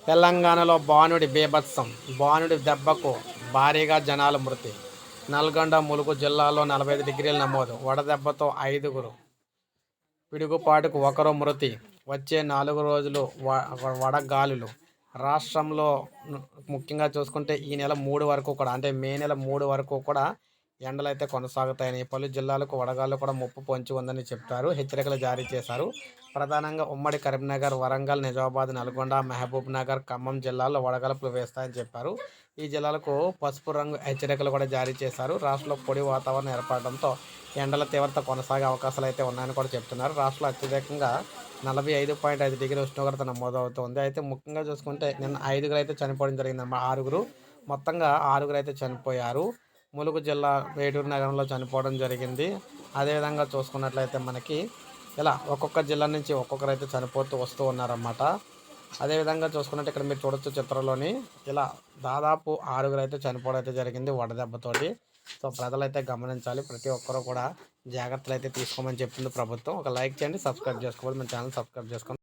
తెలంగాణలో బాణుడి బీభత్సం. బాణుడి దెబ్బకు భారీగా జనాల మృతి. నల్గొండ, ములుగు జిల్లాల్లో 45 డిగ్రీలు నమోదు. వడదెబ్బతో 5గురు, పిడుగుపాటుకు 1 మృతి. వచ్చే 4 రోజులు వడగాలులు. రాష్ట్రంలో ముఖ్యంగా చూసుకుంటే ఈ నెల 3 వరకు కూడా, అంటే మే నెల 3 వరకు కూడా ఎండలైతే కొనసాగుతాయని, పలు జిల్లాలకు వడగాళ్ళు కూడా ముప్పు పొంచి ఉందని చెప్తారు. హెచ్చరికలు జారీ చేశారు. ప్రధానంగా ఉమ్మడి కరీంనగర్, వరంగల్, నిజామాబాద్, నల్గొండ, మహబూబ్ నగర్, ఖమ్మం జిల్లాల్లో వడగాల్పులు వేస్తాయని చెప్పారు. ఈ జిల్లాలకు పసుపు రంగు హెచ్చరికలు కూడా జారీ చేశారు. రాష్ట్రంలో పొడి వాతావరణం ఏర్పడడంతో ఎండల తీవ్రత కొనసాగే అవకాశాలు అయితే ఉన్నాయని కూడా చెప్తున్నారు. రాష్ట్రంలో అత్యధికంగా 45.5 డిగ్రీ ఉష్ణోగ్రత నమోదవుతుంది. అయితే ముఖ్యంగా చూసుకుంటే నిన్న 5గురు అయితే చనిపోవడం జరిగిందన్నమాట. 6గురు, మొత్తంగా 6గురు అయితే చనిపోయారు. ములుగు జిల్లా వేటూరు నగరంలో చనిపోవడం జరిగింది. అదేవిధంగా చూసుకున్నట్లయితే మనకి ఇలా ఒక్కొక్క జిల్లా నుంచి ఒక్కొక్కరైతే చనిపోతూ వస్తూ ఉన్నారన్నమాట. అదేవిధంగా చూసుకున్నట్టు ఇక్కడ మీరు చూడొచ్చు చిత్రంలోని, ఇలా దాదాపు 6గురు అయితే చనిపోవడం అయితే జరిగింది వడదెబ్బతోటి. సో ప్రజలైతే గమనించాలి. ప్రతి ఒక్కరూ కూడా జాగ్రత్తలు అయితే తీసుకోమని చెప్తుంది ప్రభుత్వం. ఒక లైక్ చేయండి, సబ్స్క్రైబ్ చేసుకోవాలి. మన ఛానల్ సబ్స్క్రైబ్ చేసుకోండి.